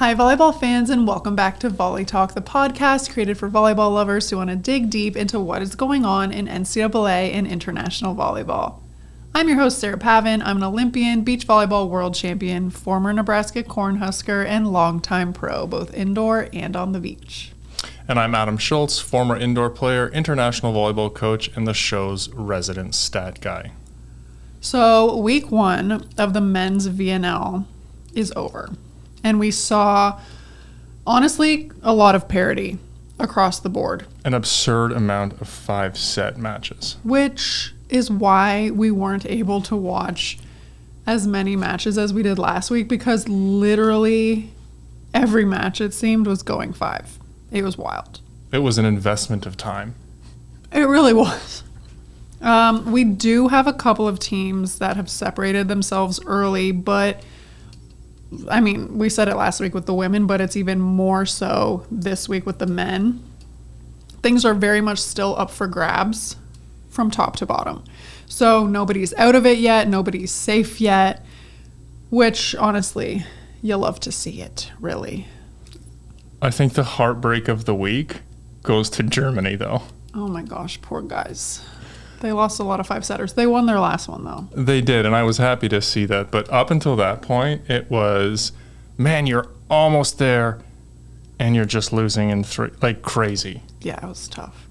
Hi, volleyball fans, and welcome back to Volley Talk, the podcast created for volleyball lovers who want to dig deep into what is going on in NCAA and international volleyball. I'm your host, Sarah Pavin. I'm an Olympian, beach volleyball world champion, former Nebraska Cornhusker, and longtime pro, both indoor and on the beach. And I'm Adam Schultz, former indoor player, international volleyball coach, and the show's resident stat guy. So, week one of the men's VNL is over. And we saw, honestly, a lot of parity across the board. An absurd amount of 5-set matches. Which is why we weren't able to watch as many matches as we did last week, because literally every match, it seemed, was going 5. It was wild. It was an investment of time. It really was. We do have a couple of teams that have separated themselves early, but I mean, we said it last week with the women, but it's even more so this week with the men. Things are very much still up for grabs from top to bottom. So nobody's out of it yet. Nobody's safe yet, which honestly, you love to see it, really. I think the heartbreak of the week goes to Germany, though. Oh my gosh, poor guys. They lost a lot of 5-setters. They won their last one, though. They did, and I was happy to see that. But up until that point, it was, man, you're almost there, and you're just losing in 3, like crazy. Yeah, it was tough.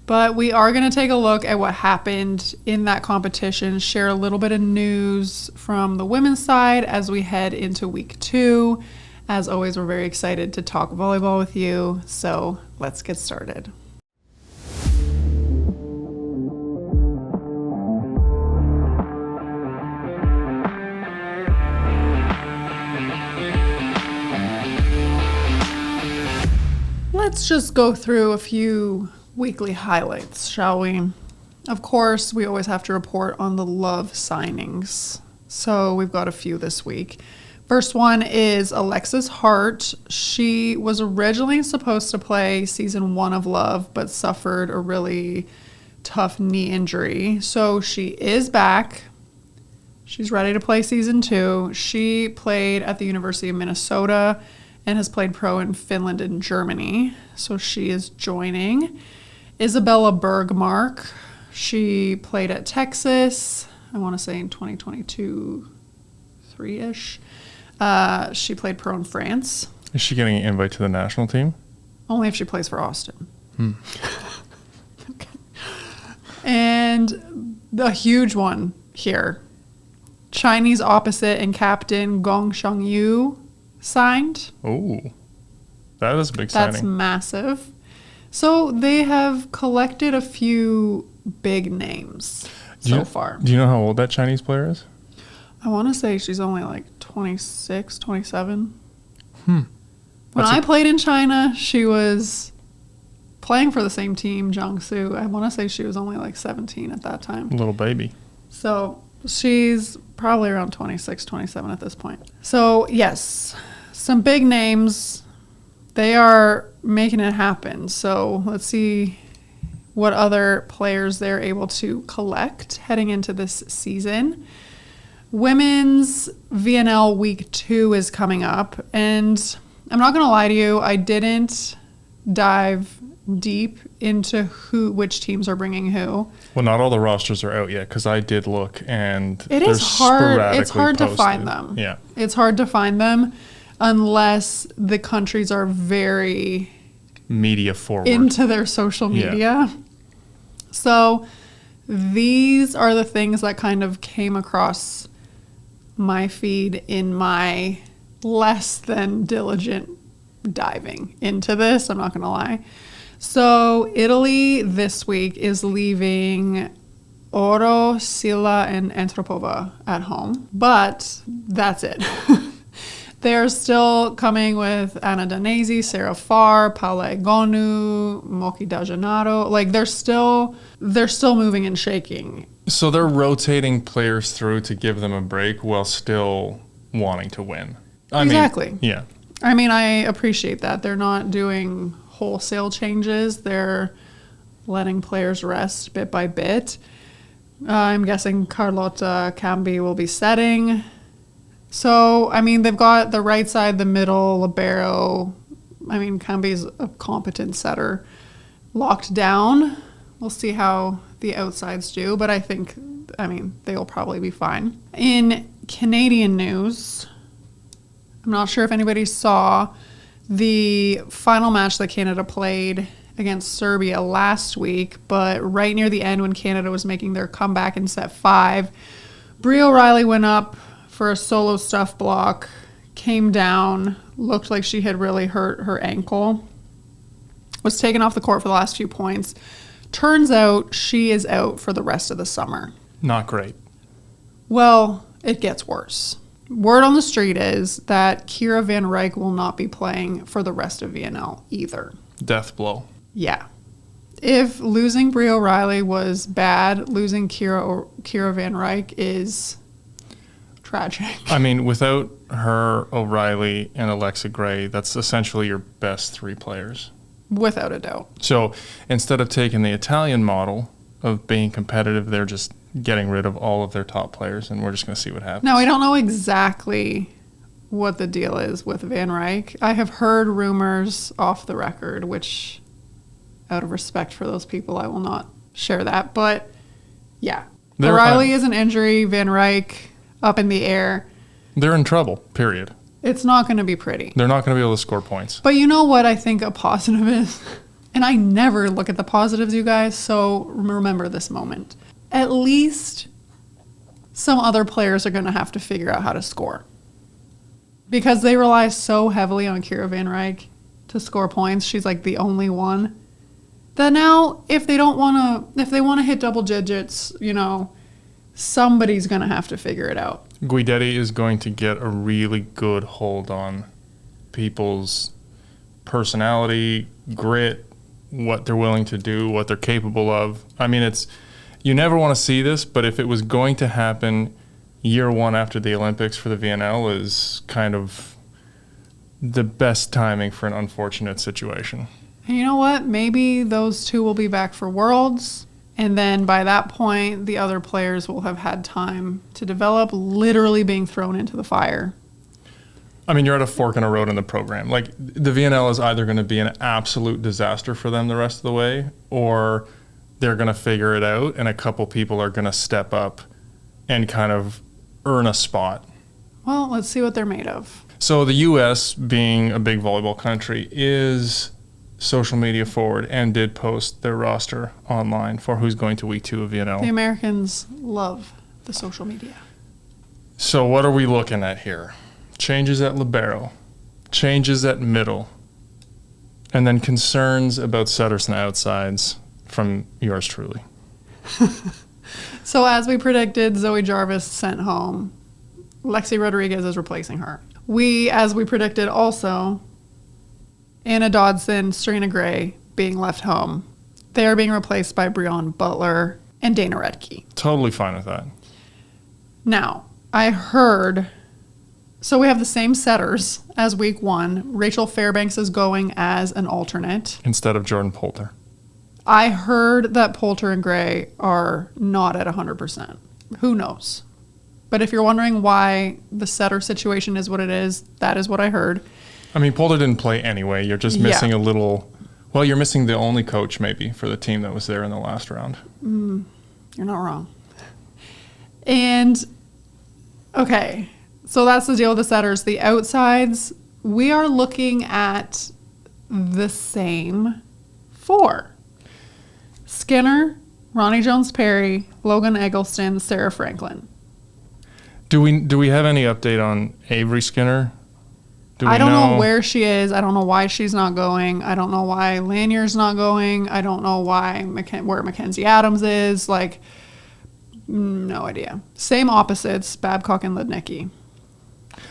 But we are going to take a look at what happened in that competition, share a little bit of news from the women's side as we head into week 2. As always, we're very excited to talk volleyball with you, so let's get started. Let's just go through a few weekly highlights, shall we? Of course, we always have to report on the Love signings. So we've got a few this week. First one is Alexis Hart. She was originally supposed to play season 1 of Love, but suffered a really tough knee injury. So she is back. She's ready to play season 2. She played at the University of Minnesota and has played pro in Finland and Germany. So she is joining. Isabella Bergmark. She played at Texas, I want to say in 2022, 3-ish. She played pro in France. Is she getting an invite to the national team? Only if she plays for Austin. Okay. And the huge one here. Chinese opposite and captain Gong Shangyu signed. Oh, that is a big That's signing. massive. So they have collected a few big names so far. Do you know how old that Chinese player is? I want to say she's only like 26, 27. When That's I played in China, she was playing for the same team, Jiangsu. I want to say she was only like 17 at that time. Little baby. So she's probably around 26, 27 at this point. So yes, some big names. They are making it happen. So let's see what other players they're able to collect heading into this season. Women's VNL week 2 is coming up. And I'm not going to lie to you, I didn't dive deep into which teams are bringing who. Well, not all the rosters are out yet, because I did look, and It they're is hard. It's hard to posted. find them. Yeah. It's hard to find them unless the countries are very Media forward. into their social media. Yeah. So these are the things that kind of came across my feed in my less than diligent diving into this. I'm not going to lie. So Italy this week is leaving Oro, Silla, and Antropova at home. But that's it. They're still coming with Anna Danesi, Sarah Farr, Paola Egonu, Moki Dajanaro. Like they're still moving and shaking. So they're rotating players through to give them a break while still wanting to win. Exactly. Yeah. I mean, I appreciate that. They're not doing wholesale changes. They're letting players rest bit by bit. I'm guessing Carlotta Cambi will be setting. So, I mean, they've got the right side, the middle, libero. I mean, Kambi's a competent setter. Locked down. We'll see how the outsides do, but I mean, they'll probably be fine. In Canadian news, I'm not sure if anybody saw the final match that Canada played against Serbia last week, but right near the end when Canada was making their comeback in set 5, Bri O'Reilly went up for a solo stuff block, came down, looked like she had really hurt her ankle, was taken off the court for the last few points. Turns out she is out for the rest of the summer. Not great. Well, it gets worse. Word on the street is that Kira Van Rijk will not be playing for the rest of VNL either. Death blow. Yeah. If losing Bri O'Reilly was bad, losing Kira Van Rijk is tragic. I mean, without her, O'Reilly, and Alexa Gray, that's essentially your best 3 players. Without a doubt. So instead of taking the Italian model of being competitive, they're just getting rid of all of their top players, and we're just going to see what happens. Now, I don't know exactly what the deal is with Van Rijk. I have heard rumors off the record, which, out of respect for those people, I will not share that. But, yeah. O'Reilly is an injury. Van Rijk up in the air. They're in trouble, period. It's not going to be pretty. They're not going to be able to score points. But you know what I think a positive is? And I never look at the positives, you guys, so remember this moment. At least some other players are going to have to figure out how to score. Because they rely so heavily on Kira Van Rijk to score points. She's like the only one. That now, if they want to hit double digits, you know, somebody's going to have to figure it out. Guidetti is going to get a really good hold on people's personality, grit, what they're willing to do, what they're capable of. I mean, you never want to see this, but if it was going to happen year 1 after the Olympics for the VNL is kind of the best timing for an unfortunate situation. And you know what? Maybe those 2 will be back for Worlds. And then by that point, the other players will have had time to develop, literally being thrown into the fire. I mean, you're at a fork in a road in the program. Like, the VNL is either going to be an absolute disaster for them the rest of the way, or they're going to figure it out, and a couple people are going to step up and kind of earn a spot. Well, let's see what they're made of. So the U.S., being a big volleyball country, is social media forward and did post their roster online for who's going to week 2 of VNL. The Americans love the social media. So what are we looking at here? Changes at libero, changes at middle, and then concerns about setters and outsides from yours truly. So as we predicted, Zoe Jarvis sent home. Lexi Rodriguez is replacing her. As we predicted also, Anna Dodson, Serena Gray being left home. They are being replaced by Breon Butler and Dana Redke. Totally fine with that. Now, I heard... So we have the same setters as week 1. Rachel Fairbanks is going as an alternate. Instead of Jordan Poulter. I heard that Poulter and Gray are not at 100%. Who knows? But if you're wondering why the setter situation is what it is, that is what I heard. I mean, Poulter didn't play anyway. You're just missing a little... Well, you're missing the only coach, maybe, for the team that was there in the last round. You're not wrong. And, okay, so that's the deal with the setters. The outsides, we are looking at the same 4. Skinner, Ronnie Jones-Perry, Logan Eggleston, Sarah Franklin. Do we have any update on Avery Skinner? I don't know where she is. I don't know why she's not going. I don't know why Lanier's not going. I don't know where Mackenzie Adams is. Like, no idea. Same opposites, Babcock and Lednicki.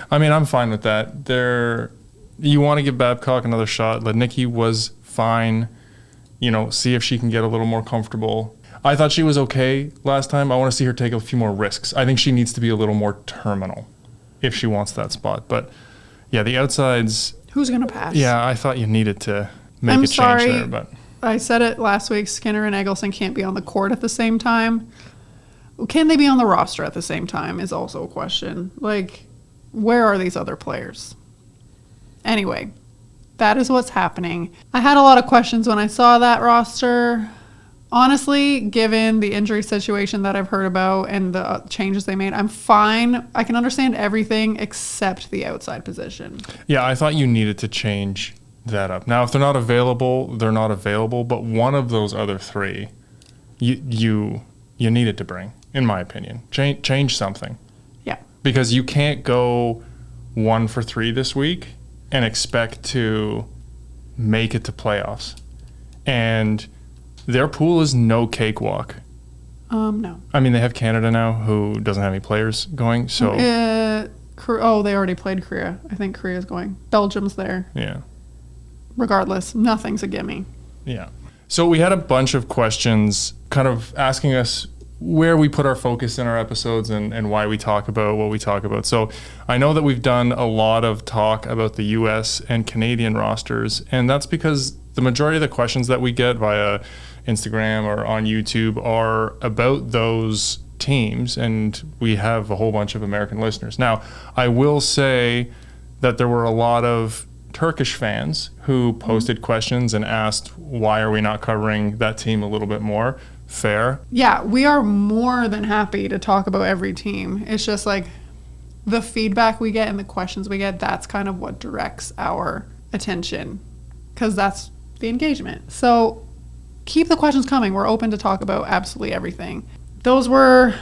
I mean, I'm fine with that. You want to give Babcock another shot. Lednicki was fine. See if she can get a little more comfortable. I thought she was okay last time. I want to see her take a few more risks. I think she needs to be a little more terminal if she wants that spot. But, yeah, the outsides... Who's going to pass? Yeah, I thought you needed to make a change there. But I said it last week. Skinner and Eggleston can't be on the court at the same time. Can they be on the roster at the same time is also a question. Like, where are these other players? Anyway, that is what's happening. I had a lot of questions when I saw that roster. Honestly, given the injury situation that I've heard about and the changes they made, I'm fine. I can understand everything except the outside position. Yeah, I thought you needed to change that up. Now, if they're not available, they're not available. But one of those other three, you needed to bring, in my opinion. Change something. Yeah. Because you can't go 1 for 3 this week and expect to make it to playoffs. And their pool is no cakewalk. No. I mean, they have Canada now, who doesn't have any players going. So they already played Korea. I think Korea's going. Belgium's there. Yeah. Regardless, nothing's a gimme. Yeah. So we had a bunch of questions kind of asking us where we put our focus in our episodes and why we talk about what we talk about. So I know that we've done a lot of talk about the US and Canadian rosters, and that's because the majority of the questions that we get via Instagram or on YouTube are about those teams, and we have a whole bunch of American listeners. Now, I will say that there were a lot of Turkish fans who posted questions and asked, why are we not covering that team a little bit more? Fair. Yeah, we are more than happy to talk about every team. It's just like the feedback we get and the questions we get, that's kind of what directs our attention, because that's the engagement. So keep the questions coming. We're open to talk about absolutely everything. Those were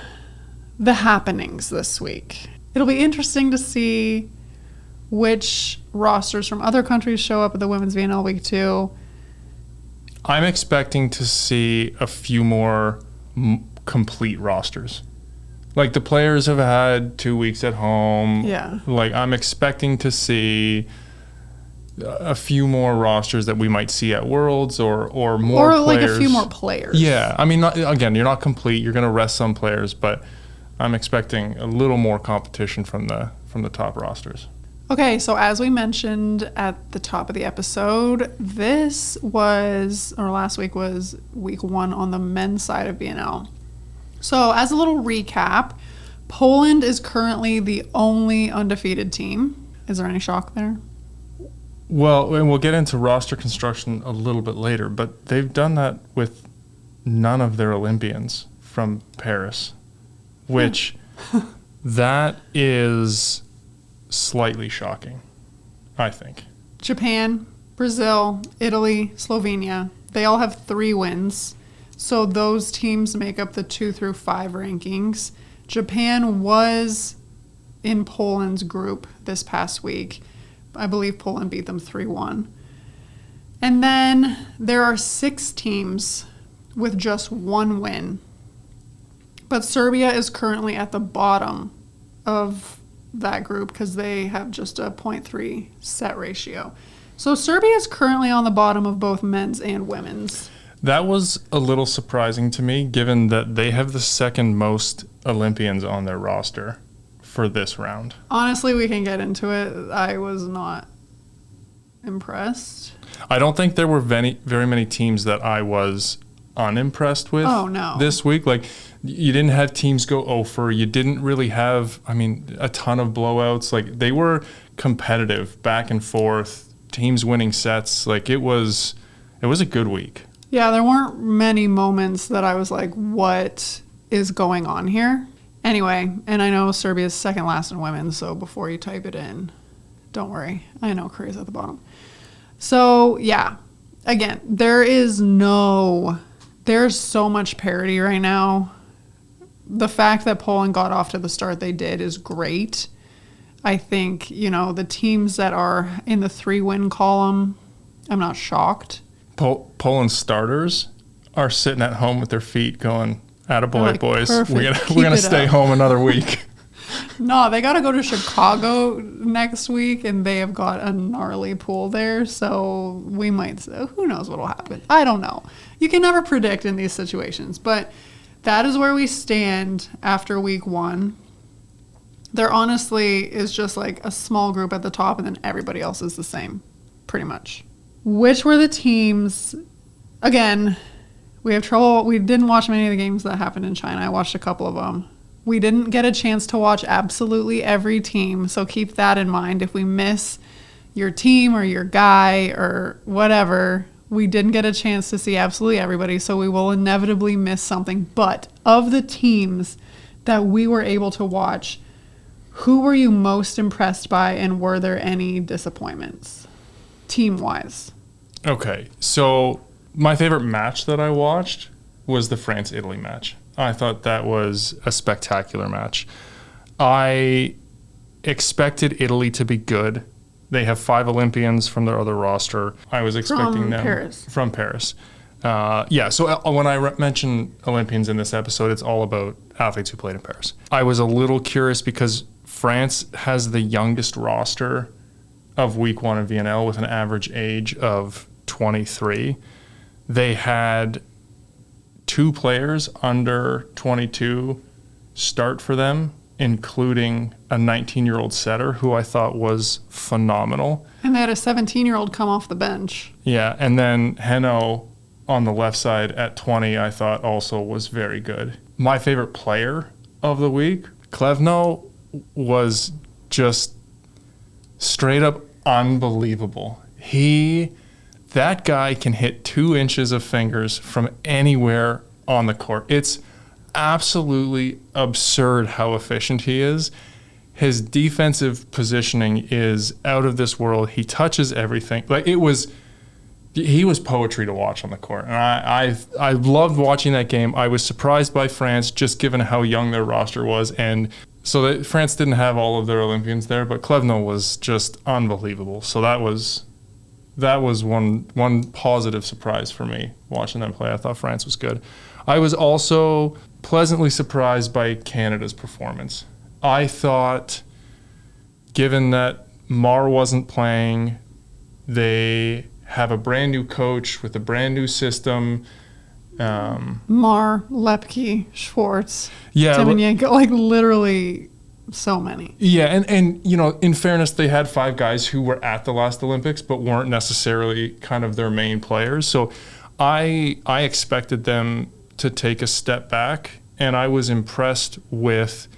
the happenings this week. It'll be interesting to see which rosters from other countries show up at the Women's VNL Week 2. I'm expecting to see a few more complete rosters. Like, the players have had 2 weeks at home. Yeah. Like, I'm expecting to see a few more rosters that we might see at Worlds or more players. Or like a few more players. Yeah. I mean, again, you're not complete. You're going to rest some players, but I'm expecting a little more competition from the top rosters. Okay, so as we mentioned at the top of the episode, last week was week 1 on the men's side of VNL. So as a little recap, Poland is currently the only undefeated team. Is there any shock there? Well, and we'll get into roster construction a little bit later, but they've done that with none of their Olympians from Paris, which that is slightly shocking, I think. Japan, Brazil, Italy, Slovenia, they all have 3 wins. So those teams make up the 2 through 5 rankings. Japan was in Poland's group this past week. I believe Poland beat them 3-1. And then there are 6 teams with just 1 win. But Serbia is currently at the bottom of that group because they have just a 0.3 set ratio. So Serbia is currently on the bottom of both men's and women's. That was a little surprising to me, given that they have the second most Olympians on their roster for this round. Honestly, we can get into it. I was not impressed. I don't think there were very many teams that I was unimpressed with this week. Like, you didn't have teams go 0-for. You didn't really have, a ton of blowouts. Like, they were competitive back and forth, teams winning sets. Like, it was a good week. Yeah, there weren't many moments that I was like, what is going on here? Anyway, and I know Serbia's second last in women, so before you type it in, don't worry. I know Korea's at the bottom. So, yeah, again, there's so much parity right now. The fact that Poland got off to the start they did is great. I think, the teams that are in the 3-win column, I'm not shocked. Poland starters are sitting at home with their feet going, attaboy, like, boys. Perfect. We're gonna stay home another week. No, they got to go to Chicago next week, and they have got a gnarly pool there. So we might, who knows what will happen? I don't know. You can never predict in these situations, but that is where we stand after week 1. There honestly is just like a small group at the top, and then everybody else is the same, pretty much. Which were the teams? Again, we have trouble. We didn't watch many of the games that happened in China. I watched a couple of them. We didn't get a chance to watch absolutely every team, so keep that in mind. If we miss your team or your guy or whatever, we didn't get a chance to see absolutely everybody, so we will inevitably miss something. But of the teams that we were able to watch, who were you most impressed by, and were there any disappointments, team-wise? Okay, so my favorite match that I watched was the France-Italy match. I thought that was a spectacular match. I expected Italy to be good. They have 5 Olympians from their other roster. I was expecting them from Paris. So when I mention Olympians in this episode, it's all about athletes who played in Paris. I was a little curious because France has the youngest roster of week 1 in VNL with an average age of 23. They had 2 players under 22 start for them, including a 19-year-old setter who I thought was phenomenal. And they had a 17-year-old come off the bench. Yeah, and then Heno on the left side at 20 I thought also was very good. My favorite player of the week, Klevno, was just straight up unbelievable. That guy can hit 2 inches of fingers from anywhere on the court. It's absolutely absurd how efficient he is. His defensive positioning is out of this world. He touches everything. He was poetry to watch on the court. And I loved watching that game. I was surprised by France, just given how young their roster was. And so that France didn't have all of their Olympians there, but Klevno was just unbelievable. So that was one positive surprise for me watching them play. I thought France was good. I was also pleasantly surprised by Canada's performance. I thought, given that Mar wasn't playing, they have a brand new coach with a brand new system. Mar, Lepke, Schwartz, yeah, Timoyenko, like literally so many. Yeah, and you know, in fairness, they had 5 guys who were at the last Olympics but weren't necessarily kind of their main players. So I expected them to take a step back, and I was impressed with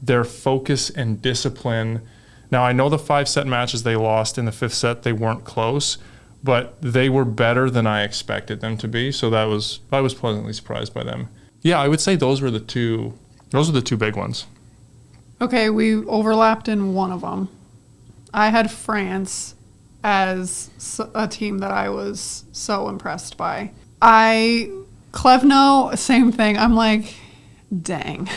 their focus and discipline. Now, I know the 5-set matches they lost in the 5th set, they weren't close, but they were better than I expected them to be. So I was pleasantly surprised by them. Yeah, I would say those were the two big ones. Okay, we overlapped in one of them. I had France as a team that I was so impressed by. Klevno, same thing. I'm like, dang.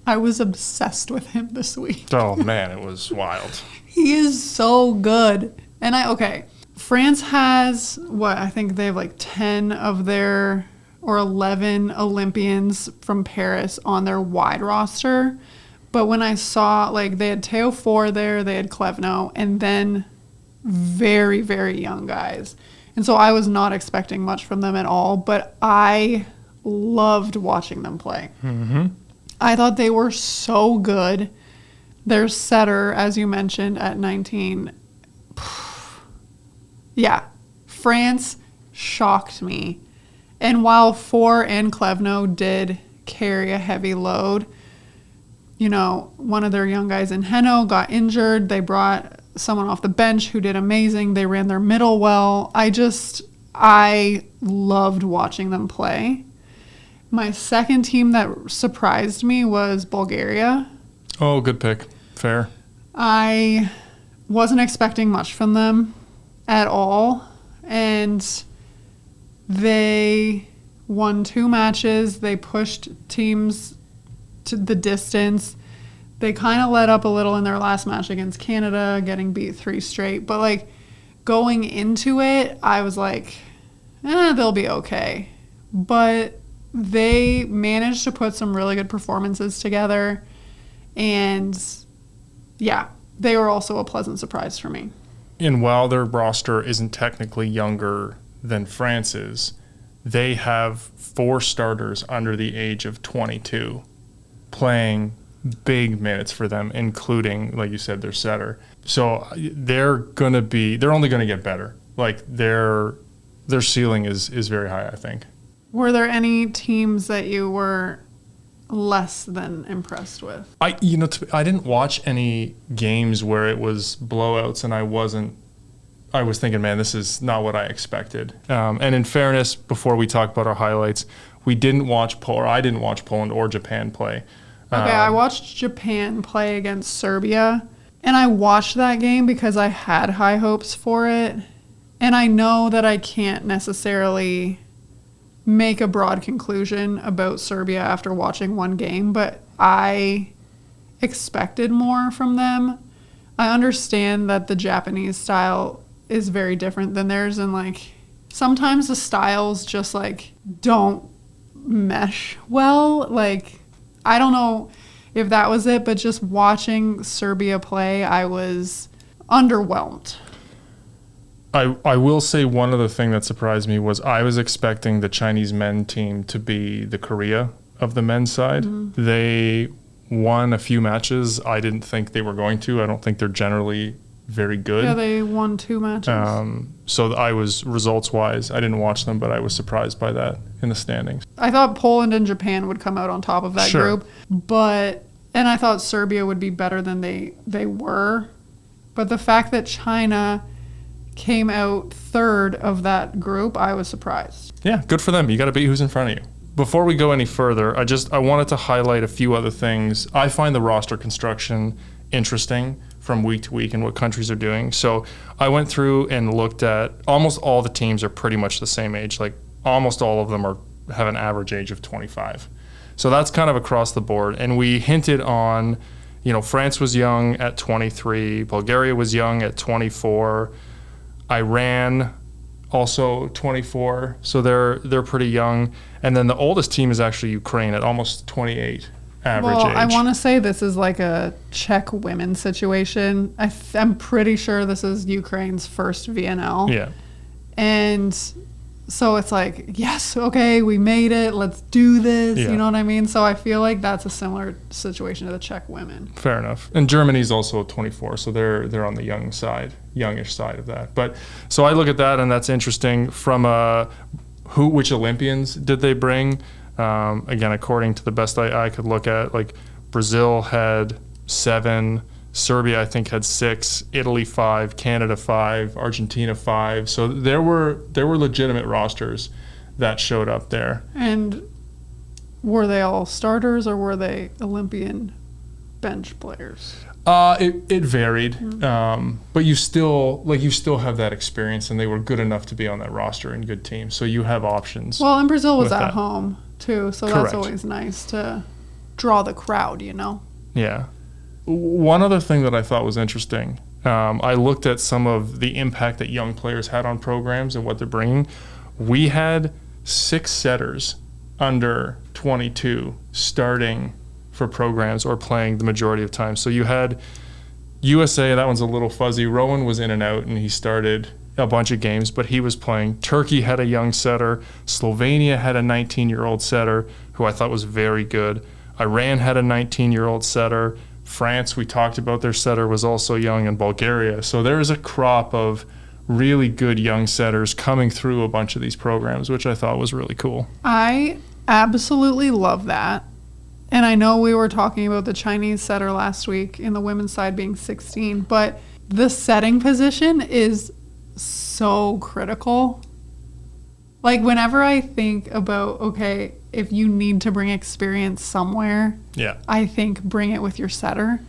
I was obsessed with him this week. Oh, man, it was wild. He is so good. And France has, I think they have like 10 of their, or 11 Olympians from Paris on their wide roster. But when I saw, they had Teo 4 there, they had Klevno, and then very, very young guys. And so I was not expecting much from them at all, but I loved watching them play. Mm-hmm. I thought they were so good. Their setter, as you mentioned, at 19, yeah, France shocked me. And while 4 and Klevno did carry a heavy load, you know, one of their young guys in Heno got injured. They brought someone off the bench who did amazing. They ran their middle well. I loved watching them play. My second team that surprised me was Bulgaria. Oh, good pick. Fair. I wasn't expecting much from them at all. And they won 2 matches. They pushed teams to the distance. They kind of let up a little in their last match against Canada, getting beat 3 straight. But going into it, I was like, they'll be okay. But they managed to put some really good performances together. And yeah, they were also a pleasant surprise for me. And while their roster isn't technically younger than France's, they have 4 starters under the age of 22 playing big minutes for them, including, like you said, their setter. So they're only going to get better. Their ceiling is very high, I think. Were there any teams that you were less than impressed with. I didn't watch any games where it was blowouts, and I was thinking, man, this is not what I expected. And in fairness, before we talk about our highlights, I didn't watch Poland or Japan play. Okay, I watched Japan play against Serbia, and I watched that game because I had high hopes for it. And I know that I can't necessarily make a broad conclusion about Serbia after watching one game, but I expected more from them. I understand that the Japanese style is very different than theirs, and like sometimes the styles just like don't mesh well. Like I don't know if that was it, but just watching Serbia play, I was underwhelmed. I will say one other thing that surprised me was I was expecting the Chinese men team to be the Korea of the men's side. Mm-hmm. They won a few matches. I didn't think they were going to. I don't think they're generally very good. Yeah, they won 2 matches. So I was, results-wise, I didn't watch them, but I was surprised by that in the standings. I thought Poland and Japan would come out on top of that group, and I thought Serbia would be better than they were. But the fact that China came out 3rd of that group, I was surprised. Yeah, good for them. You got to beat who's in front of you. Before we go any further, I wanted to highlight a few other things. I find the roster construction interesting from week to week and what countries are doing. So I went through and looked at almost all the teams are pretty much the same age. Like almost all of them have an average age of 25. So that's kind of across the board. And we hinted on, France was young at 23, Bulgaria was young at 24, Iran also 24, so they're pretty young. And then the oldest team is actually Ukraine at almost 28 average age. I want to say this is like a Czech women situation. I'm pretty sure this is Ukraine's first VNL. Yeah. And so it's like, yes, okay, we made it. Let's do this. Yeah. You know what I mean? So I feel like that's a similar situation to the Czech women. Fair enough. And Germany's also 24, so they're on the youngish side of that. But so I look at that, and that's interesting. From which Olympians did they bring? Again, according to the best I could look at, like Brazil had 7. Serbia, I think, had 6, Italy 5, Canada 5, Argentina 5. So there were legitimate rosters that showed up there. And were they all starters or were they Olympian bench players? It varied, but you still have that experience, and they were good enough to be on that roster and good teams. So you have options. Well, and Brazil was at home too, so Correct. That's always nice to draw the crowd, Yeah. One other thing that I thought was interesting, I looked at some of the impact that young players had on programs and what they're bringing. We had 6 setters under 22 starting for programs or playing the majority of time. So you had USA, that one's a little fuzzy. Rowan was in and out, and he started a bunch of games, but he was playing. Turkey had a young setter. Slovenia had a 19-year-old setter who I thought was very good. Iran had a 19-year-old setter. France, we talked about, their setter was also young, in Bulgaria. So there is a crop of really good young setters coming through a bunch of these programs, which I thought was really cool. I absolutely love that. And I know we were talking about the Chinese setter last week in the women's side being 16, but the setting position is so critical. Like whenever I think about, okay, if you need to bring experience somewhere, I think bring it with your setter.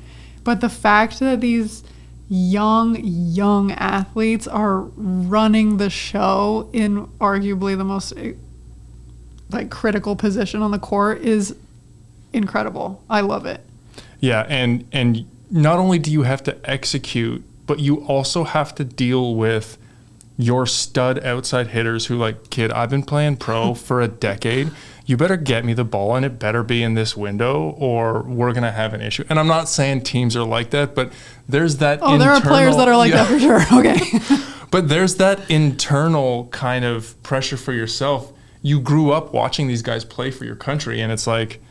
But the fact that these young athletes are running the show in arguably the most critical position on the court is incredible. I love it. Yeah, and not only do you have to execute, but you also have to deal with your stud outside hitters who kid, I've been playing pro for a decade. You better get me the ball, and it better be in this window, or we're going to have an issue. And I'm not saying teams are like that, but there's that internal... there are players that are like that for sure. Okay. But there's that internal kind of pressure for yourself. You grew up watching these guys play for your country, and it's like,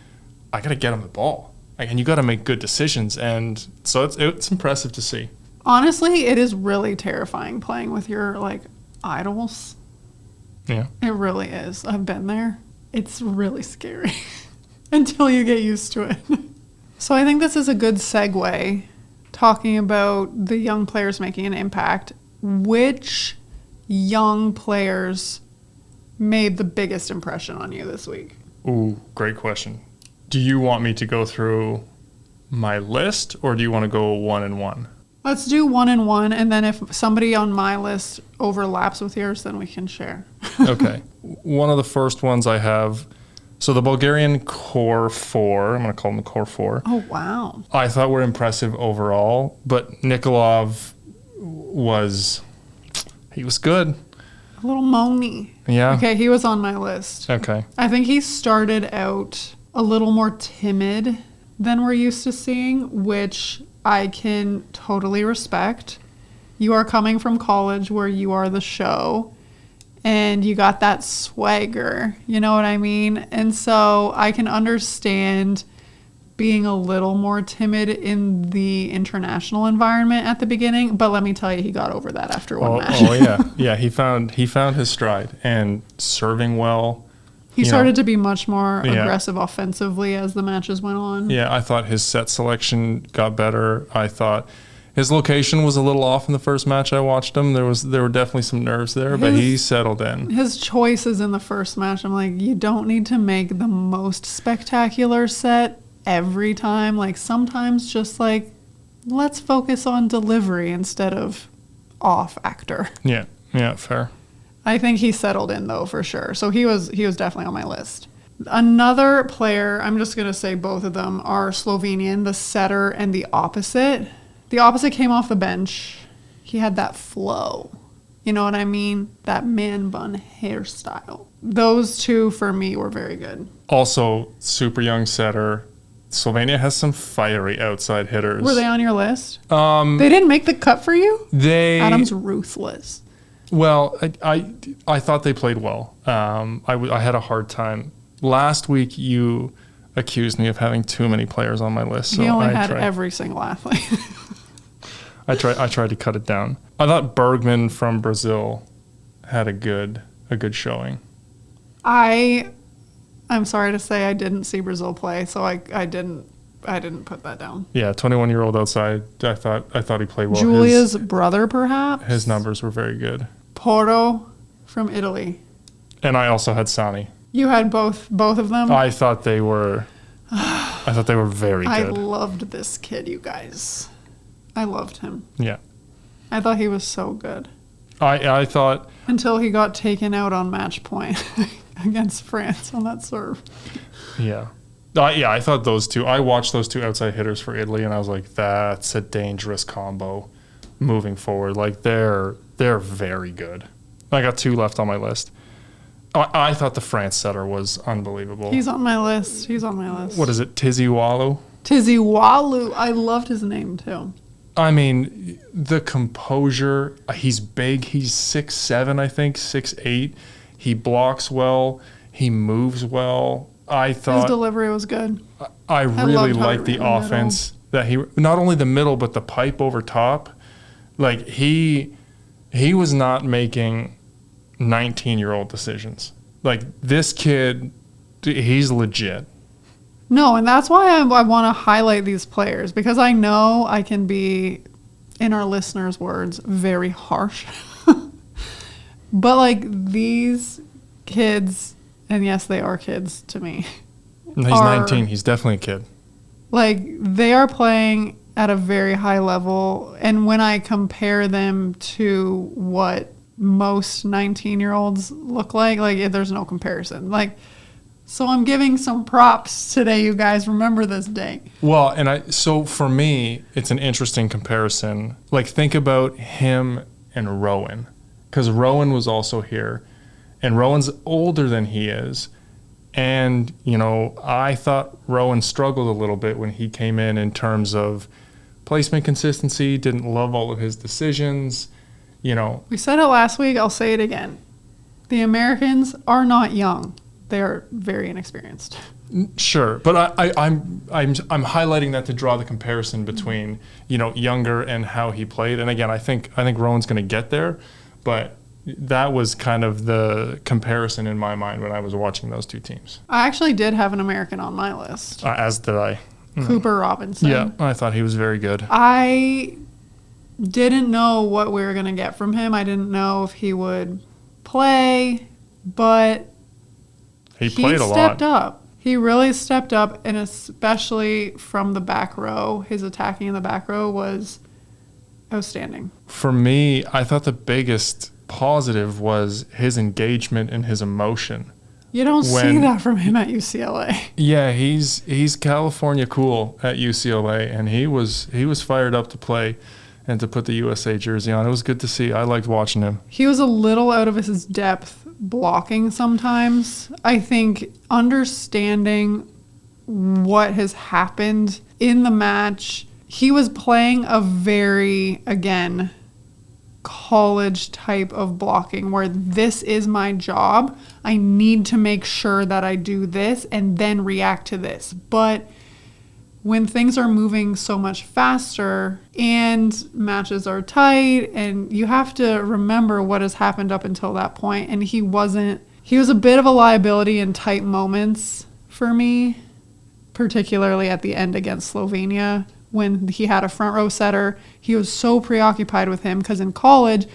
I got to get them the ball. And you got to make good decisions. And so it's impressive to see. Honestly, it is really terrifying playing with your, idols. Yeah. It really is. I've been there. It's really scary. until you get used to it. So I think this is a good segue, talking about the young players making an impact. Which young players made the biggest impression on you this week? Ooh, great question. Do you want me to go through my list, or do you want to go 1 and 1? Let's do 1 and 1, and then if somebody on my list overlaps with yours, then we can share. Okay. One of the first ones I have, so the Bulgarian core 4, I'm going to call them the core 4. Oh, wow. I thought were impressive overall, but Nikolov he was good. A little moany. Yeah. Okay, he was on my list. Okay. I think he started out a little more timid than we're used to seeing, which I can totally respect. You are coming from college where you are the show and you got that swagger, you know what I mean? And so I can understand being a little more timid in the international environment at the beginning, but let me tell you, he got over that after one match. Oh yeah. Yeah, he found his stride and serving well. He started to be much more aggressive offensively as the matches went on. Yeah, I thought his set selection got better. I thought his location was a little off in the first match I watched him. There were definitely some nerves there, but he settled in. His choices in the first match, I'm like, you don't need to make the most spectacular set every time. Like, sometimes just like, let's focus on delivery instead of off actor. Yeah, fair. I think he settled in, though, for sure. So he was definitely on my list. Another player, I'm just going to say both of them, are Slovenian, the setter and the opposite. The opposite came off the bench. He had that flow. You know what I mean? That man bun hairstyle. Those two, for me, were very good. Also, super young setter. Slovenia has some fiery outside hitters. Were they on your list? They didn't make the cut for you? Adam's ruthless. Well, I thought they played well. I had a hard time. Last week, you accused me of having too many players on my list. So he only had every single athlete. I tried to cut it down. I thought Bergman from Brazil had a good showing. I'm sorry to say I didn't see Brazil play, so I didn't put that down. Yeah, 21-year-old outside. I thought he played well. Giulia's brother, perhaps. His numbers were very good. Porro from Italy. And I also had Sani. You had both of them? I thought they were very good. I loved this kid, you guys. I loved him. Yeah. I thought he was so good. I thought until he got taken out on match point against France on that serve. Yeah. I thought those two. I watched those two outside hitters for Italy, and I was like, that's a dangerous combo moving forward. Like, they're very good. I got 2 left on my list. I thought the France setter was unbelievable. He's on my list. What is it, Tiziwalu? Tiziwalu. I loved his name, too. I mean, the composure. He's big. He's 6'7", I think, 6'8". He blocks well. He moves well. I thought his delivery was good. I really liked the offense that he, not only the middle but the pipe over top. Like, he was not making 19-year-old decisions. Like, this kid, he's legit. No, and that's why I want to highlight these players, because I know I can be, in our listeners' words, very harsh. But like, these kids, and yes, they are kids to me. He's 19. He's definitely a kid. Like, they are playing at a very high level. And when I compare them to what most 19-year-olds look like, there's no comparison. Like, so I'm giving some props today, you guys. Remember this day. Well, and so for me, it's an interesting comparison. Like, think about him and Rowan, because Rowan was also here, and Rowan's older than he is. And, I thought Rowan struggled a little bit when he came in terms of placement consistency, didn't love all of his decisions, We said it last week, I'll say it again. The Americans are not young. They are very inexperienced. Sure, but I'm highlighting that to draw the comparison between, younger and how he played. And again, I think Rowan's going to get there, but that was kind of the comparison in my mind when I was watching those two teams. I actually did have an American on my list. As did I. Cooper Robinson. Yeah, I thought he was very good. I didn't know what we were going to get from him. I didn't know if he would play, but he played a lot. He stepped up. He really stepped up, and especially from the back row, his attacking in the back row was outstanding. For me, I thought the biggest positive was his engagement and his emotion. You don't see that from him at UCLA. Yeah, he's California cool at UCLA, and he was fired up to play and to put the USA jersey on. It was good to see. I liked watching him. He was a little out of his depth blocking sometimes. I think understanding what has happened in the match, he was playing a very, again, college type of blocking where this is my job. I need to make sure that I do this and then react to this. But when things are moving so much faster and matches are tight, and you have to remember what has happened up until that point, and he was a bit of a liability in tight moments for me, particularly at the end against Slovenia. When he had a front row setter, he was so preoccupied with him because in college,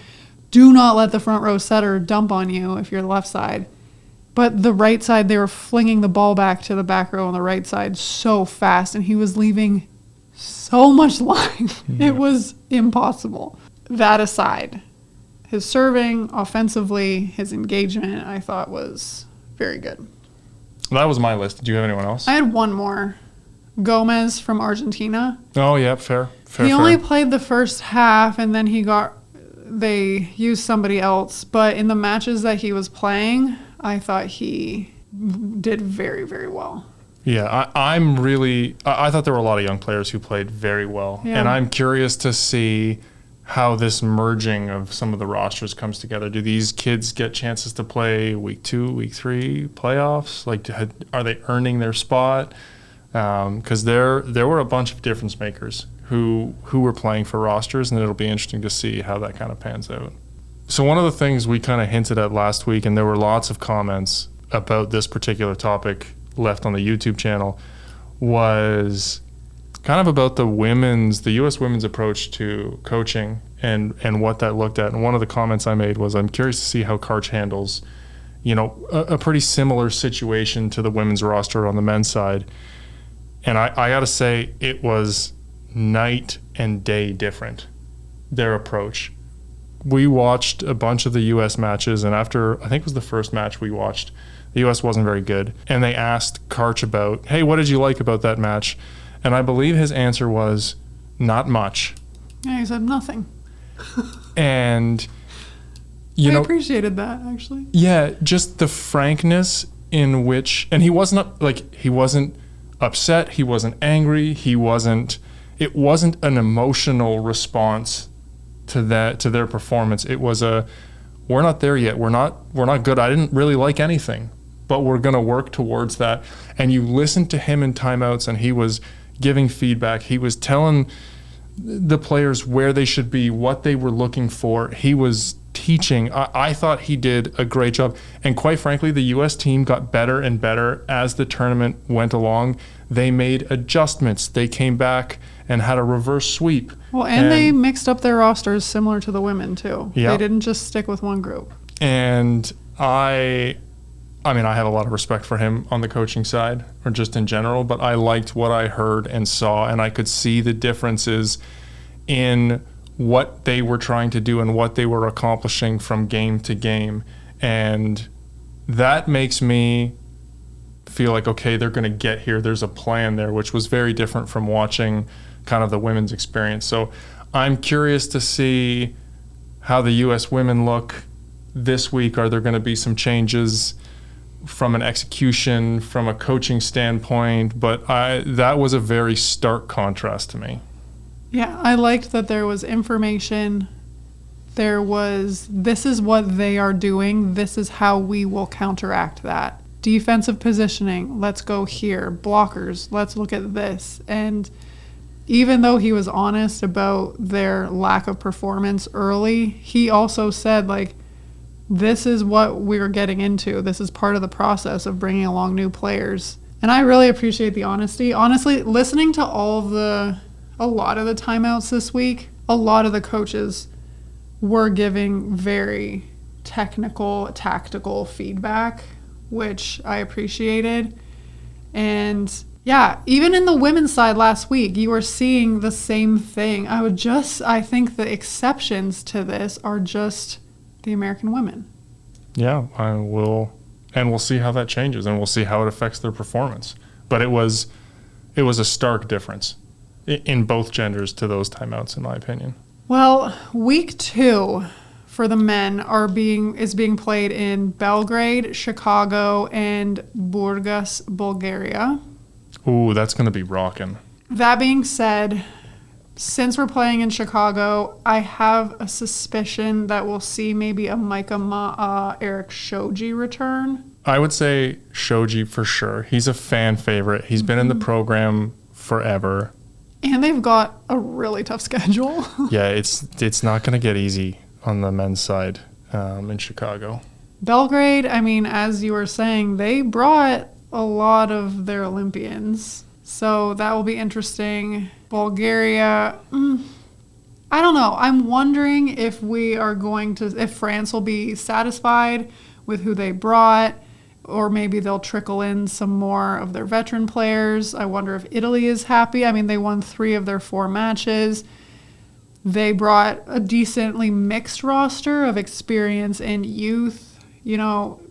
do not let the front row setter dump on you if you're left side. But the right side, they were flinging the ball back to the back row on the right side so fast, and he was leaving so much line. Yeah. It was impossible. That aside, his serving, offensively, his engagement, I thought was very good. That was my list. Did you have anyone else? I had one more. Gomez from Argentina. Oh, yeah, fair. He only played the first half, and then they used somebody else. But in the matches that he was playing, I thought he did very, very well. Yeah, I thought there were a lot of young players who played very well. Yeah. And I'm curious to see how this merging of some of the rosters comes together. Do these kids get chances to play week 2, week 3 playoffs? Like, are they earning their spot? Because there were a bunch of difference makers who were playing for rosters, and it'll be interesting to see how that kind of pans out. So one of the things we kind of hinted at last week, and there were lots of comments about this particular topic left on the YouTube channel, was kind of about the U.S. women's approach to coaching and what that looked at. And one of the comments I made was, I'm curious to see how Karch handles, a pretty similar situation to the women's roster on the men's side. And I got to say, it was night and day different, their approach. We watched a bunch of the U.S. matches, and after, I think it was the first match we watched, the U.S. wasn't very good. And they asked Karch about, hey, what did you like about that match? And I believe his answer was, not much. Yeah, he said nothing. And, I appreciated that, actually. Yeah, just the frankness in which, and he wasn't upset, he wasn't angry, it wasn't an emotional response to their performance. It was we're not there yet, we're not good, I didn't really like anything, but we're going to work towards that. And you listened to him in timeouts, and he was giving feedback, he was telling the players where they should be, what they were looking for, he was teaching. I thought he did a great job. And quite frankly, the U.S. team got better and better as the tournament went along. They made adjustments. They came back and had a reverse sweep. Well, and they mixed up their rosters similar to the women, too. Yeah. They didn't just stick with one group. And I have a lot of respect for him on the coaching side, or just in general, but I liked what I heard and saw, and I could see the differences in what they were trying to do and what they were accomplishing from game to game. And that makes me feel like, okay, they're going to get here. There's a plan there, which was very different from watching kind of the women's experience. So I'm curious to see how the U.S. women look this week. Are there going to be some changes from an execution, from a coaching standpoint? But that was a very stark contrast to me. Yeah, I liked that there was information. This is what they are doing. This is how we will counteract that. Defensive positioning, let's go here. Blockers, let's look at this. And even though he was honest about their lack of performance early, he also said, this is what we're getting into. This is part of the process of bringing along new players. And I really appreciate the honesty. Honestly, listening to a lot of the timeouts this week, a lot of the coaches were giving very technical, tactical feedback, which I appreciated. And yeah, even in the women's side last week, you were seeing the same thing. I think the exceptions to this are just the American women. Yeah, and we'll see how that changes, and we'll see how it affects their performance. But it was a stark difference in both genders to those timeouts, in my opinion. Well, week 2 for the men is being played in Belgrade, Chicago, and Burgas, Bulgaria. Ooh, that's going to be rocking. That being said, since we're playing in Chicago, I have a suspicion that we'll see maybe a Micah Ma'a, Eric Shoji return. I would say Shoji for sure. He's a fan favorite. He's been in the program forever. And they've got a really tough schedule. Yeah, it's not going to get easy on the men's side in Chicago. Belgrade, I mean, as you were saying, they brought a lot of their Olympians. So that will be interesting. Bulgaria, I don't know. I'm wondering if if France will be satisfied with who they brought, or maybe they'll trickle in some more of their veteran players. I wonder if Italy is happy. I mean, they won 3 of their 4 matches. They brought a decently mixed roster of experience and youth.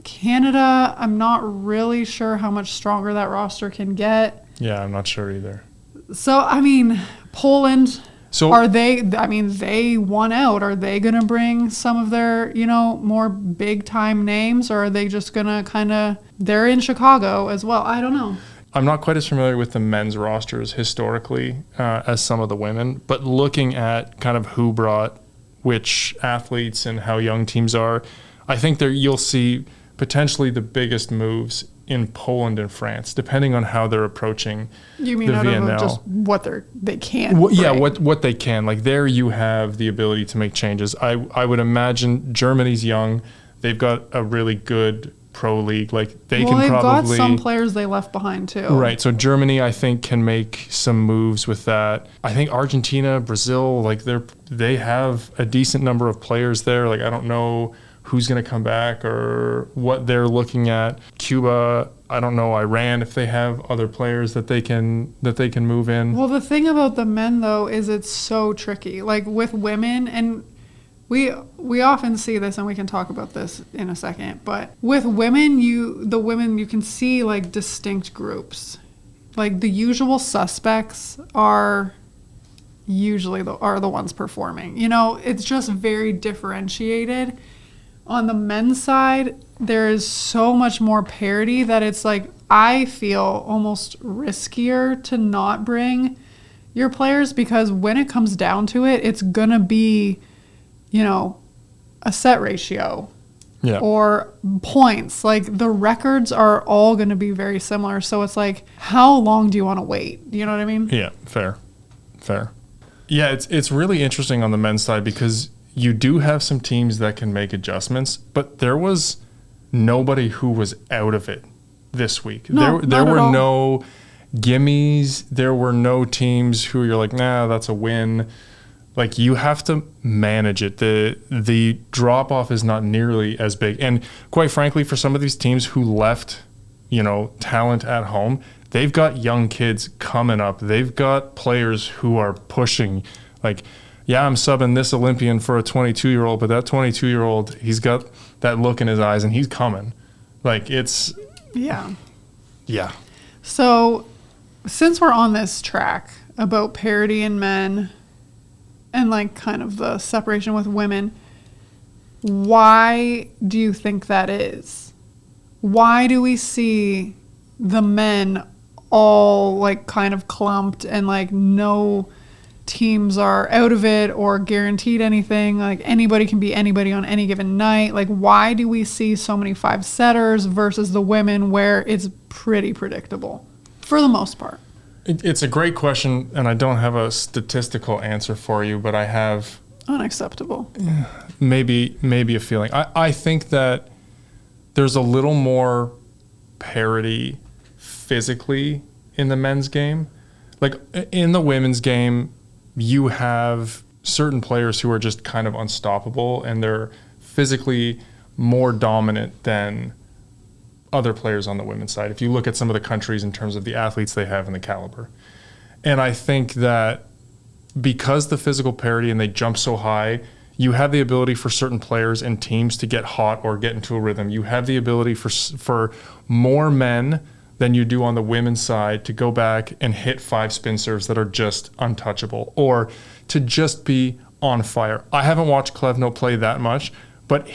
Canada, I'm not really sure how much stronger that roster can get. Yeah, I'm not sure either. So, I mean, Poland, they won out. Are they going to bring some of their, more big-time names, or are they just going to they're in Chicago as well? I don't know. I'm not quite as familiar with the men's rosters historically as some of the women, but looking at kind of who brought which athletes and how young teams are, I think you'll see potentially the biggest moves in Poland and France, depending on how they're approaching you mean the out VNL. Of just what they can. Yeah, what they can. Like there you have the ability to make changes. I would imagine Germany's young. They've got a really good pro league. Like they've got some players they left behind too. Right. So Germany, I think, can make some moves with that. I think Argentina, Brazil, like they have a decent number of players there. Like I don't know who's going to come back or what they're looking at. Cuba, I don't know. Iran, if they have other players that they can move in. Well, the thing about the men though is it's so tricky. Like with women, and we often see this, and we can talk about this in a second. But with women, you can see like distinct groups. Like the usual suspects are usually the ones performing. It's just very differentiated. On the men's side, there is so much more parity that it's like I feel almost riskier to not bring your players, because when it comes down to it, it's going to be, a set ratio or points. Like the records are all going to be very similar. So it's like, how long do you want to wait? You know what I mean? Yeah, fair. Yeah, it's really interesting on the men's side because you do have some teams that can make adjustments, but there was nobody who was out of it this week. No, there were no gimmies. There were no teams who you're like, nah, that's a win. Like you have to manage it. The drop off is not nearly as big. And quite frankly, for some of these teams who left, talent at home, they've got young kids coming up. They've got players who are pushing. Like, yeah, I'm subbing this Olympian for a 22-year-old, but that 22-year-old, he's got that look in his eyes and he's coming. Like it's Yeah. So since we're on this track about parity in men and like kind of the separation with women, why do you think that is? Why do we see the men all like kind of clumped and like no teams are out of it or guaranteed anything? Like anybody can be anybody on any given night. Like why do we see so many 5-setters versus the women where it's pretty predictable for the most part? It's a great question, and I don't have a statistical answer for you, but I have unacceptable. Maybe a feeling. I think that there's a little more parity physically in the men's game. Like in the women's game, you have certain players who are just kind of unstoppable, and they're physically more dominant than other players on the women's side. If you look at some of the countries in terms of the athletes they have and the caliber. And I think that because the physical parity and they jump so high, you have the ability for certain players and teams to get hot or get into a rhythm. You have the ability for more men than you do on the women's side to go back and hit 5 spin serves that are just untouchable, or to just be on fire. I haven't watched Klevno play that much, but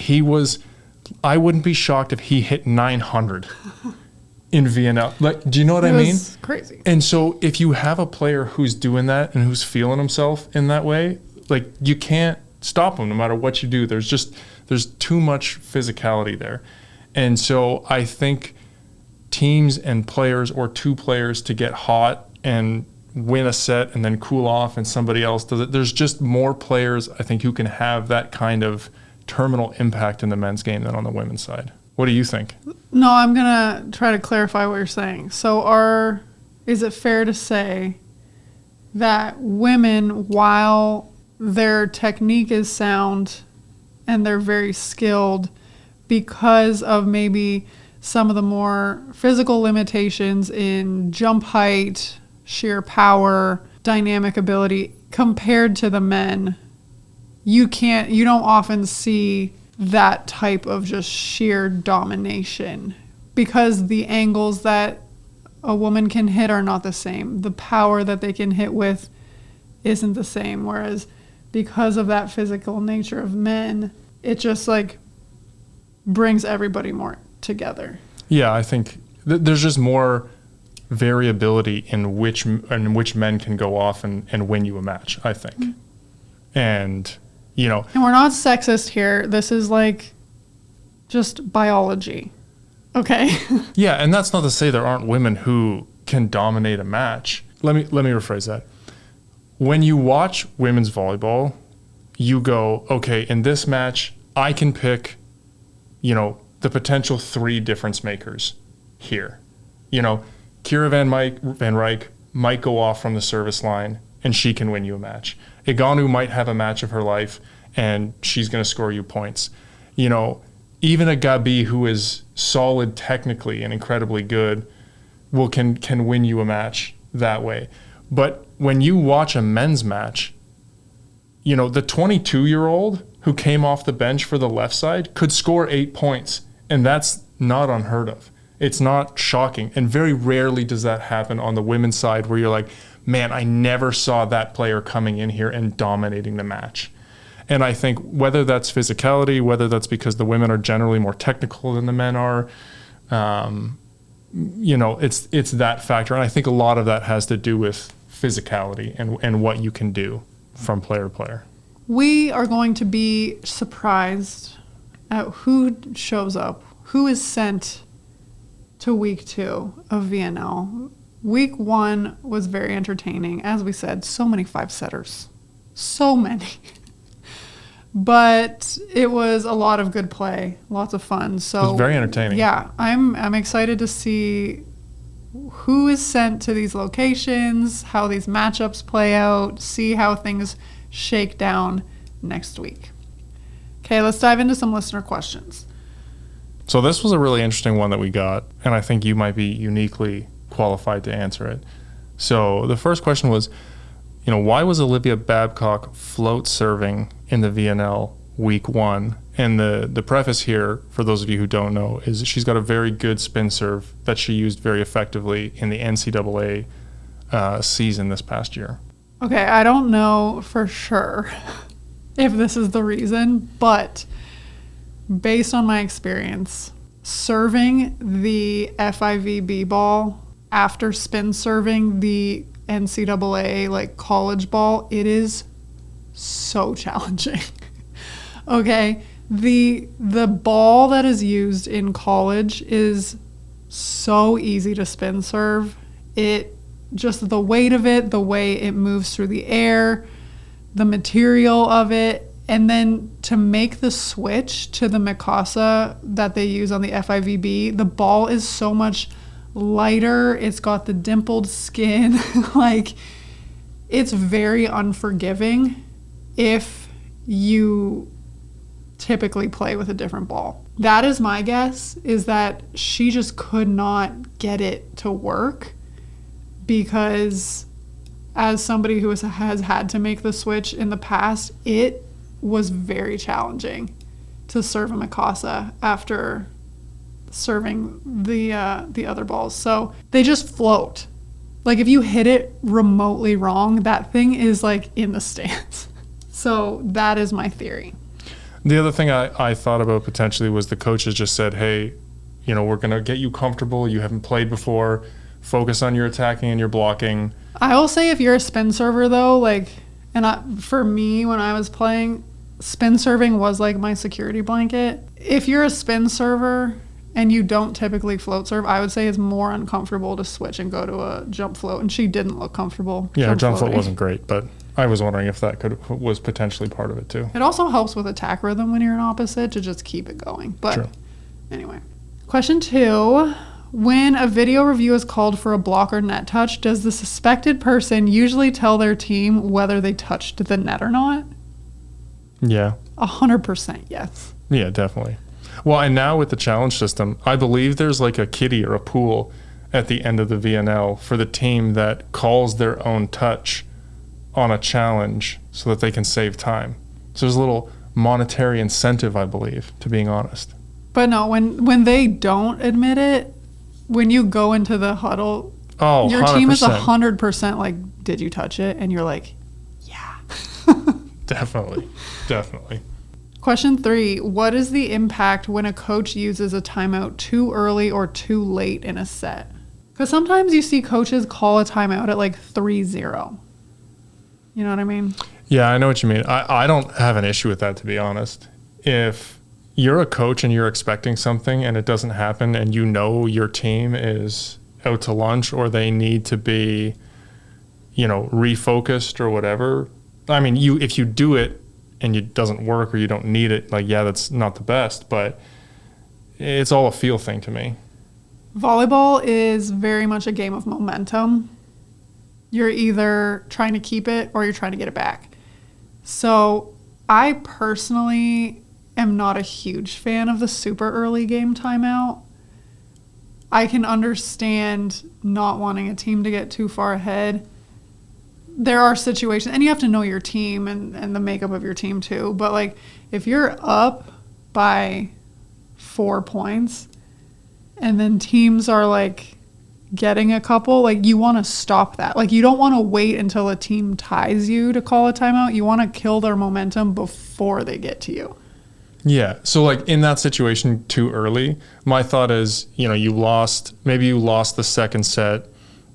I wouldn't be shocked if he hit 900 in VNL. Like, do you know what I mean? It's crazy. And so if you have a player who's doing that and who's feeling himself in that way, like, you can't stop him no matter what you do. There's too much physicality there. And so I think teams and players, or 2 players, to get hot and win a set and then cool off and somebody else does it. There's just more players, I think, who can have that kind of terminal impact in the men's game than on the women's side. What do you think? No, I'm going to try to clarify what you're saying. So is it fair to say that women, while their technique is sound and they're very skilled, because of maybe some of the more physical limitations in jump height, sheer power, dynamic ability, compared to the men, you don't often see that type of just sheer domination, because the angles that a woman can hit are not the same. The power that they can hit with isn't the same. Whereas because of that physical nature of men, it just like brings everybody more together. Yeah, I think there's just more variability in which men can go off and win you a match, I think. Mm-hmm. And we're not sexist here. This is like just biology. Okay. Yeah, and that's not to say there aren't women who can dominate a match. Let me rephrase that. When you watch women's volleyball, you go, okay, in this match, I can pick, the potential 3 difference makers here. Kira Van Rijk might go off from the service line and she can win you a match. Eganu might have a match of her life and she's going to score you points. Even a Gabi who is solid technically and incredibly good can win you a match that way. But when you watch a men's match, the 22-year-old who came off the bench for the left side could score 8 points, and that's not unheard of. It's not shocking, and very rarely does that happen on the women's side where you're like, man, I never saw that player coming in here and dominating the match. And I think whether that's physicality, whether that's because the women are generally more technical than the men are, it's that factor. And I think a lot of that has to do with physicality and what you can do from player to player. We are going to be surprised at who shows up, who is sent to week 2 of VNL. Week 1 was very entertaining. As we said, so many 5-setters. So many. But it was a lot of good play, lots of fun. So it was very entertaining. Yeah, I'm excited to see who is sent to these locations, how these matchups play out, see how things shake down next week. Okay, let's dive into some listener questions. So this was a really interesting one that we got, and I think you might be uniquely qualified to answer it. So the first question was, why was Olivia Babcock float serving in the VNL week 1? And the preface here, for those of you who don't know, is she's got a very good spin serve that she used very effectively in the NCAA season this past year. Okay, I don't know for sure if this is the reason, but based on my experience, serving the FIVB ball after spin serving the NCAA college ball, it is so challenging. Okay, the ball that is used in college is so easy to spin serve. It just the weight of it, the way it moves through the air, the material of it, and then to make the switch to the Mikasa that they use on the FIVB, the ball is so much lighter. It's got the dimpled skin. Like, it's very unforgiving if you typically play with a different ball. That is my guess, is that she just could not get it to work, because as somebody who has had to make the switch in the past, it was very challenging to serve a Mikasa after serving the other balls. So they just float. Like, if you hit it remotely wrong, that thing is like in the stands. So that is my theory. The other thing I thought about potentially was the coaches just said, hey, you know, we're going to get you comfortable. You haven't played before. Focus on your attacking and your blocking. I will say, if you're a spin server, though, like, for me, when I was playing, spin serving was like my security blanket. If you're a spin server and you don't typically float serve, I would say it's more uncomfortable to switch and go to a jump float. And she didn't look comfortable. Yeah, her jump float wasn't great, but I was wondering if that was potentially part of it too. It also helps with attack rhythm when you're an opposite to just keep it going. But True. Anyway. Question 2. When a video review is called for a block or net touch, does the suspected person usually tell their team whether they touched the net or not? Yeah. 100% yes. Yeah, definitely. Well, and now with the challenge system, I believe there's like a kitty or a pool at the end of the VNL for the team that calls their own touch on a challenge so that they can save time. So there's a little monetary incentive, I believe, to being honest. But no, when they don't admit it, when you go into the huddle, your 100%. Team is 100% like, did you touch it? And you're like, yeah. Definitely. Question 3. What is the impact when a coach uses a timeout too early or too late in a set? Because sometimes you see coaches call a timeout at like 3-0. You know what I mean? Yeah, I know what you mean. I don't have an issue with that, to be honest. If you're a coach and you're expecting something and it doesn't happen, and you know your team is out to lunch or they need to be, you know, refocused or whatever. I mean, if you do it and it doesn't work or you don't need it, like, yeah, that's not the best, but it's all a feel thing to me. Volleyball is very much a game of momentum. You're either trying to keep it or you're trying to get it back. So I personally am not a huge fan of the super early game timeout. I can understand not wanting a team to get too far ahead. There are situations, and you have to know your team and the makeup of your team too, but like, if you're up by 4 points and then teams are like getting a couple, like, you want to stop that. Like, you don't want to wait until a team ties you to call a timeout. You want to kill their momentum before they get to you. Yeah. So like in that situation too early, my thought is, you know, maybe you lost the second set,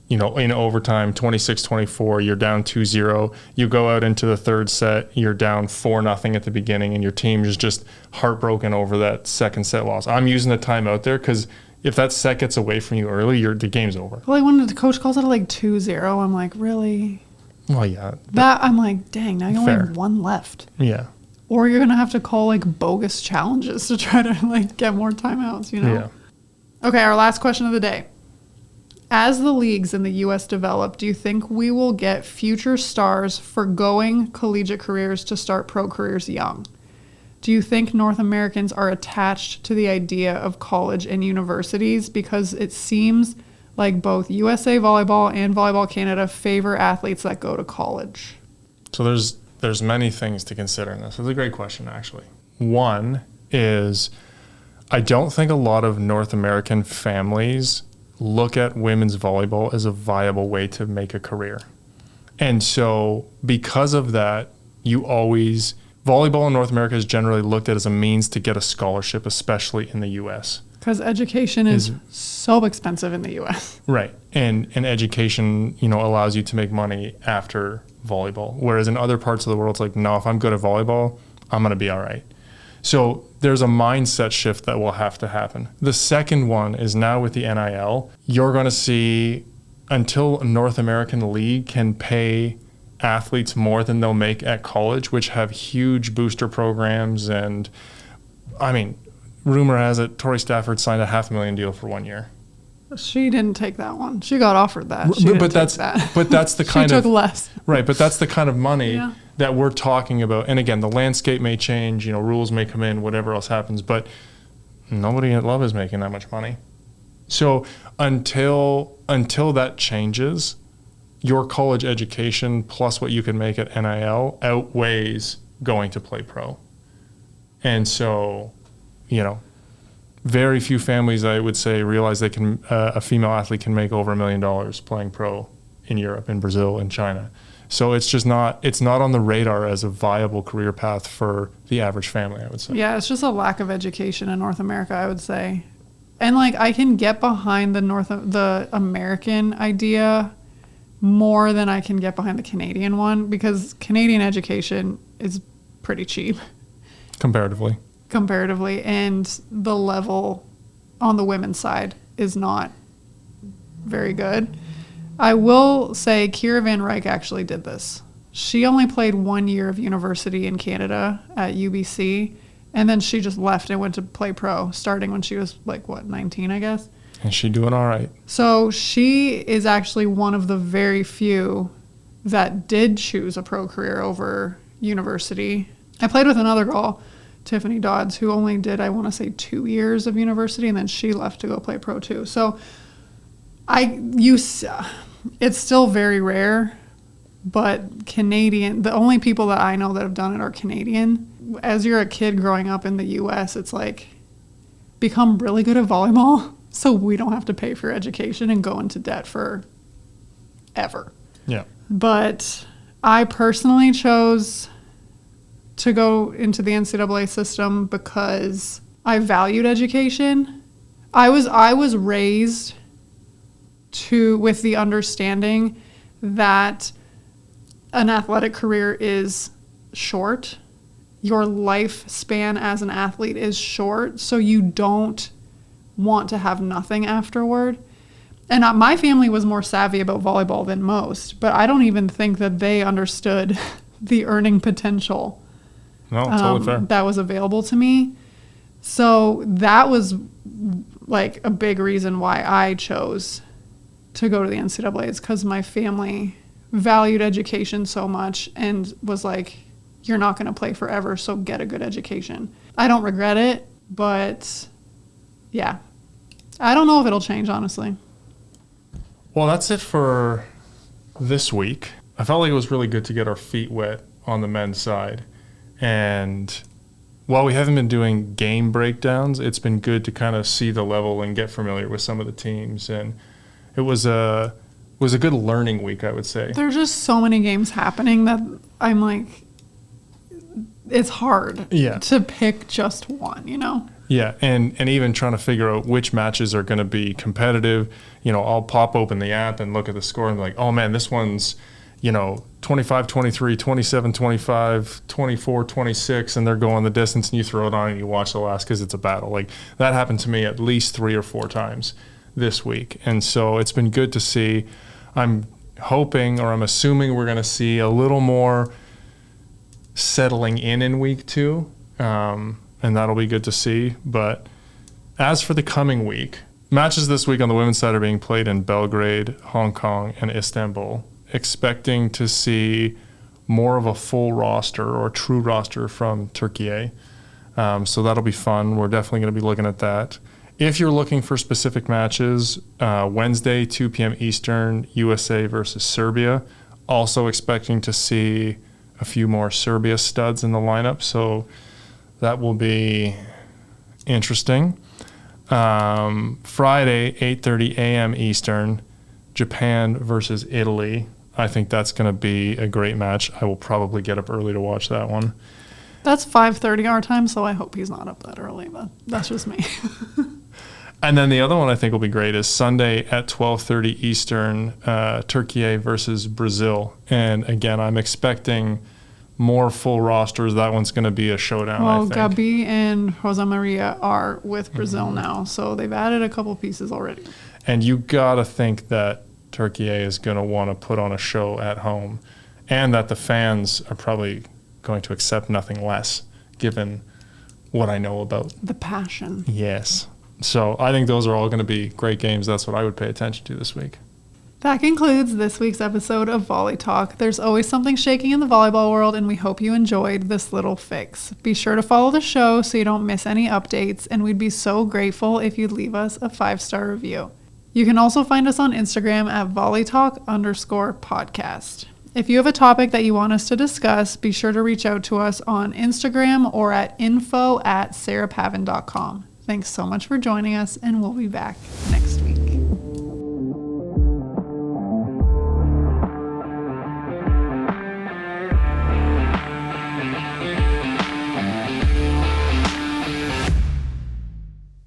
you know, in overtime, 26-24, you're down 2-0. You go out into the third set, you're down 4-0 at the beginning, and your team is just heartbroken over that second set loss. I'm using the timeout there because if that set gets away from you early, the game's over. Well, like when the coach calls it like 2-0, I'm like, really? Well, yeah. I'm like, dang, now you only have one left. Yeah. Or you're going to have to call like bogus challenges to try to like get more timeouts, you know? Yeah. Okay, our last question of the day. As the leagues in the U.S. develop, do you think we will get future stars forgoing collegiate careers to start pro careers young? Do you think North Americans are attached to the idea of college and universities? Because it seems like both USA Volleyball and Volleyball Canada favor athletes that go to college. So there's many things to consider in this. It's a great question, actually. One is, I don't think a lot of North American families look at women's volleyball as a viable way to make a career. And so because of that, volleyball in North America is generally looked at as a means to get a scholarship, especially in the U.S. Because education is so expensive in the U.S. Right. And education, you know, allows you to make money after volleyball. Whereas in other parts of the world, it's like, no, if I'm good at volleyball, I'm going to be all right. So there's a mindset shift that will have to happen. The second one is now with the NIL, you're going to see, until a North American league can pay athletes more than they'll make at college, which have huge booster programs. And I mean, rumor has it Tori Stafford signed a $500,000 deal for 1 year. She didn't take that one. She got offered that. She didn't take that. But that's the kind she of took less. Right, but that's the kind of money Yeah. that we're talking about. And again, the landscape may change, rules may come in, whatever else happens, but nobody at Love is making that much money. So until that changes, your college education plus what you can make at NIL outweighs going to play pro. And so, very few families, I would say, realize they can a female athlete can make over $1 million playing pro in Europe, in Brazil, in China. So it's not on the radar as a viable career path for the average family, I would say. Yeah, it's just a lack of education in North America, I would say. And I can get behind the American idea more than I can get behind the Canadian one, because Canadian education is pretty cheap Comparatively, and the level on the women's side is not very good. I will say Kira Van Ryk actually did this. She only played 1 year of university in Canada at UBC, and then she just left and went to play pro, starting when she was 19, I guess. and she doing all right. So she is actually one of the very few that did choose a pro career over university. I played with another girl, Tiffany Dodds, who only did, I want to say, 2 years of university, and then she left to go play pro too. So it's still very rare, but the only people that I know that have done it are Canadian. As you're a kid growing up in the U.S., it's become really good at volleyball so we don't have to pay for education and go into debt for ever. Yeah. But I personally chose to go into the NCAA system because I valued education. I was raised with the understanding that an athletic career is short. Your lifespan as an athlete is short, so you don't want to have nothing afterward. And my family was more savvy about volleyball than most, but I don't even think that they understood the earning potential Totally fair. that was available to me. So that was a big reason why I chose to go to the NCAA, is because my family valued education so much and was you're not going to play forever, so get a good education. I don't regret it, but yeah. I don't know if it'll change, honestly. Well, that's it for this week. I felt like it was really good to get our feet wet on the men's side. And while we haven't been doing game breakdowns, it's been good to kind of see the level and get familiar with some of the teams. And it was a good learning week, I would say. There's just so many games happening that I'm it's hard to pick just one, Yeah, and even trying to figure out which matches are going to be competitive. I'll pop open the app and look at the score and be like, oh man, this one's, 25-23, 27-25, 24-26, and they're going the distance, and you throw it on and you watch the last because it's a battle. That happened to me at least 3 or 4 times this week. And so it's been good to see. I'm hoping, or I'm assuming, we're going to see a little more settling in week 2. And that'll be good to see. But as for the coming week, matches this week on the women's side are being played in Belgrade, Hong Kong, and Istanbul. Expecting to see more of a full roster or true roster from Turkey. So that'll be fun. We're definitely going to be looking at that. If you're looking for specific matches, Wednesday, 2 p.m. Eastern, USA versus Serbia. Also expecting to see a few more Serbia studs in the lineup. So that will be interesting. Friday, 8:30 a.m. Eastern, Japan versus Italy. I think that's going to be a great match. I will probably get up early to watch that one. That's 5:30 our time, so I hope he's not up that early, but that's just me. And then the other one I think will be great is Sunday at 12:30 Eastern, Turkey versus Brazil. And again, I'm expecting more full rosters. That one's going to be a showdown, I think. Gabi and Rosa Maria are with Brazil now, so they've added a couple pieces already. And you got to think that Turkey is going to want to put on a show at home and that the fans are probably going to accept nothing less, given what I know about. The passion. Yes. So I think those are all going to be great games. That's what I would pay attention to this week. That concludes this week's episode of Volley Talk. There's always something shaking in the volleyball world, and we hope you enjoyed this little fix. Be sure to follow the show so you don't miss any updates, and we'd be so grateful if you'd leave us a 5-star review. You can also find us on Instagram at volleytalk_podcast. If you have a topic that you want us to discuss, be sure to reach out to us on Instagram or at info@sarahpavin.com. Thanks so much for joining us, and we'll be back next week.